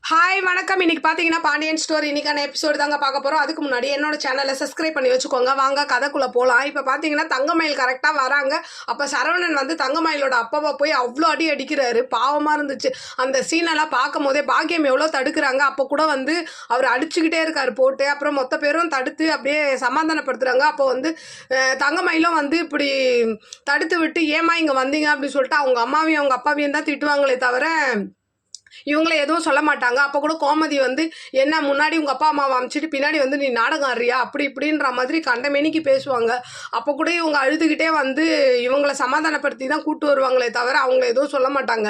Hi வணக்கம். இன்னைக்கு பார்த்தீங்கன்னா பாண்டியன் ஸ்டோரி இன்னைக்கான எபிசோடு தாங்க பார்க்க போகிறோம். அதுக்கு முன்னாடி என்னோட சேனலை சப்ஸ்கிரைப் பண்ணி வச்சுக்கோங்க. வாங்க கதைக்குள்ளே போகலாம். இப்போ பார்த்தீங்கன்னா தங்கமயில் கரெக்டாக வராங்க. அப்போ சரவணன் வந்து தங்கமயிலோட அப்பாவை போய் அவ்வளோ அடி அடிக்கிறாரு. பாவமாக இருந்துச்சு அந்த சீனெல்லாம் பார்க்கும் போதே. பாக்கியம் எவ்வளோ தடுக்கிறாங்க, அப்போ கூட வந்து அவர் அடிச்சுக்கிட்டே இருக்கார் போட்டு. அப்புறம் மொத்த பேரும் தடுத்து அப்படியே சமாதானப்படுத்துகிறாங்க. அப்போ வந்து தங்கமயிலும் வந்து இப்படி தடுத்து விட்டு ஏமா இங்கே வந்தீங்க அப்படின்னு சொல்லிட்டு அவங்க அம்மாவையும் அவங்க அப்பாவையும் தான் திட்டுவாங்களே தவிர இவங்கள எதுவும் சொல்ல மாட்டாங்க. அப்போ கூட கோமதி வந்து என்ன முன்னாடி உங்கள் அப்பா அம்மாவை அமிச்சிட்டு பின்னாடி வந்து நீ நாடகம் ஆடுறியா அப்படி இப்படின்ற மாதிரி கண்டமேனிக்கு பேசுவாங்க. அப்போ கூட இவங்க அழுதுகிட்டே வந்து இவங்களை சமாதானப்படுத்தி தான் கூட்டு வருவாங்களே தவிர அவங்கள எதுவும் சொல்ல மாட்டாங்க.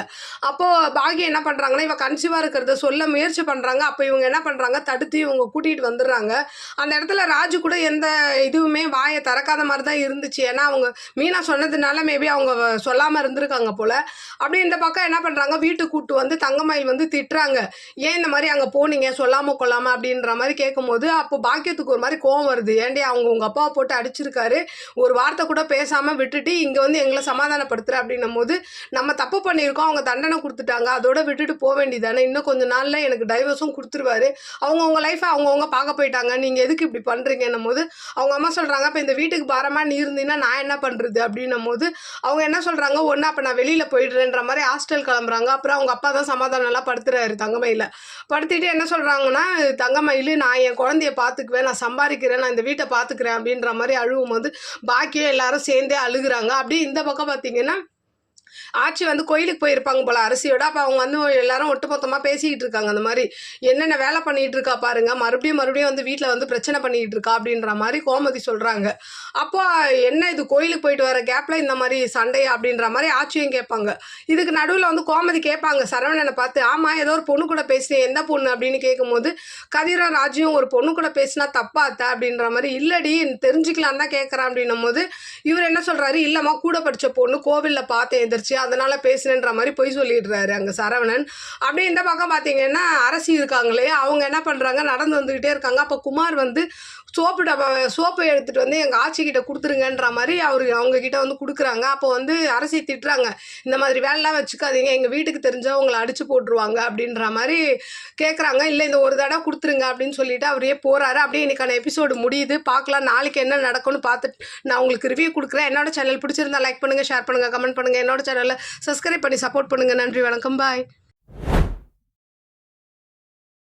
அப்போது பாகியம் என்ன பண்ணுறாங்கன்னா இவ கன்சீவாக இருக்கிறத சொல்ல முயற்சி பண்ணுறாங்க. அப்போ இவங்க என்ன பண்ணுறாங்க, தடுத்து இவங்க கூட்டிகிட்டு வந்துடுறாங்க. அந்த இடத்துல ராஜு கூட எந்த இதுவுமே வாயை திறக்காத மாதிரி தான் இருந்துச்சு. ஏன்னா அவங்க மீனா சொன்னதுனால மேபி அவங்க சொல்லாமல் இருந்திருக்காங்க போல். அப்படி இந்த பக்கம் என்ன பண்ணுறாங்க, வீட்டுக்கு கூட்டு வந்து தங்கமயில் வந்து திட்டுறாங்க. ஏன் இந்த மாதிரி அங்கே போனீங்க சொல்லாமல் கொள்ளாமல் அப்படின்ற மாதிரி கேட்கும்போது அப்போ பாக்கியத்துக்கு ஒரு மாதிரி கோவம் வருது. ஏன்டி அவங்க உங்கள் அப்பாவை போட்டு அடிச்சிருக்காரு, ஒரு வார்த்தை கூட பேசாமல் விட்டுட்டு இங்கே வந்து எங்களை சமாதானப்படுத்துகிற அப்படின்னும் போது நம்ம தப்பு பண்ணியிருக்கோம், அவங்க தண்டனை கொடுத்துட்டாங்க, அதோட விட்டுட்டு போக வேண்டியதானே. இன்னும் கொஞ்சம் நாளில் எனக்கு டைவர்ஸும் கொடுத்துருவாரு, அவங்கவுங்க லைஃப்பை அவங்கவுங்க பார்க்க போயிட்டாங்க, நீங்கள் எதுக்கு இப்படி பண்ணுறீங்கன்னும் போது அவங்க அம்மா சொல்கிறாங்க இப்போ இந்த வீட்டுக்கு பாரமாக நீ இருந்தீங்கன்னா நான் என்ன பண்ணுறது அப்படின்னும் போது அவங்க என்ன சொல்கிறாங்க, ஒன்று அப்போ நான் வெளியில் போயிடுறேன்ற மாதிரி ஹாஸ்டல் கிளம்புறாங்க. அப்புறம் அவங்க அப்பா தான் சமாதானம் நல்லா படுத்துறாரு தங்கமயில. படுத்திட்டு என்ன சொல்கிறாங்கன்னா, தங்கமயில் நான் என் குழந்தைய பார்த்துக்குவேன், நான் சம்பாதிக்கிறேன், நான் இந்த வீட்டை பார்த்துக்கிறேன் அப்படின்ற மாதிரி அழுவும் போது பாக்கியம் எல்லாரும் சேர்ந்தே அழுகுறாங்க. அப்படியே இந்த பக்கம் பார்த்தீங்கன்னா ஆட்சி வந்து கோயிலுக்கு போயிருப்பாங்க போல் அரிசியோட. அப்போ அவங்க வந்து எல்லாரும் ஒட்டுமொத்தமாக பேசிக்கிட்டு இருக்காங்க. அந்த மாதிரி என்னென்ன வேலை பண்ணிகிட்டு இருக்கா பாருங்க, மறுபடியும் வந்து வீட்டில் வந்து பிரச்சனை பண்ணிக்கிட்டு இருக்கா அப்படின்ற மாதிரி கோமதி சொல்கிறாங்க. அப்போ என்ன இது கோயிலுக்கு போயிட்டு வர கேப்பில் இந்த மாதிரி சண்டை அப்படின்ற மாதிரி ஆட்சியும் கேட்பாங்க. இதுக்கு நடுவில் வந்து கோமதி கேட்பாங்க சரவணனை பார்த்து, ஆமாம் ஏதோ ஒரு பொண்ணு கூட பேசினேன், எந்த பொண்ணு அப்படின்னு கேட்கும்போது கதிரும் ராஜியும் ஒரு பொண்ணு கூட பேசினா தப்பாத்த அப்படின்ற மாதிரி, இல்லடி தெரிஞ்சுக்கலாம் தான் கேட்குறேன் அப்படின்னும் போது இவர் என்ன சொல்கிறாரு, இல்லைம்மா கூட படித்த பொண்ணு கோவிலில் பார்த்தேன் எதிர்த்து அதனால பேசுனேன்ற மாதிரி போய் சொல்லிடுறாரு அங்கே சரவணன். அப்படியே இந்த பக்கம் பார்த்தீங்கன்னா அரசி இருக்காங்களே, அவங்க என்ன பண்ணுறாங்க, நடந்து வந்துக்கிட்டே இருக்காங்க. அப்போ குமார் வந்து சோப்பு எடுத்துகிட்டு வந்து எங்கள் ஆட்சிக்கிட்ட கொடுத்துருங்கன்ற மாதிரி அவங்கக்கிட்ட வந்து கொடுக்குறாங்க. அப்போ வந்து அரசி திட்டுறாங்க, இந்த மாதிரி வேலைலாம் வச்சுக்காதீங்க, எங்கள் வீட்டுக்கு தெரிஞ்சால் உங்களை அடித்து போட்டுருவாங்க அப்படின்ற மாதிரி கேட்குறாங்க. இல்லை இந்த ஒரு தடவை கொடுத்துருங்க அப்படின்னு சொல்லிட்டு அவரே போகிறாரு. அப்படியே இன்னைக்கான எபிசோடு முடியுது. பார்க்கலாம் நாளைக்கு என்ன நடக்கும்னு பார்த்துட்டு நான் உங்களுக்கு ரிவ்யூ கொடுக்குறேன். என்னோட சேனல் பிடிச்சிருந்தா லைக் பண்ணுங்கள், ஷேர் பண்ணுங்கள், கமெண்ட் பண்ணுங்கள். என்னோட சேனலில் சப்ஸ்கிரைப் பண்ணி சப்போர்ட் பண்ணுங்கள். நன்றி, வணக்கம், பாய்.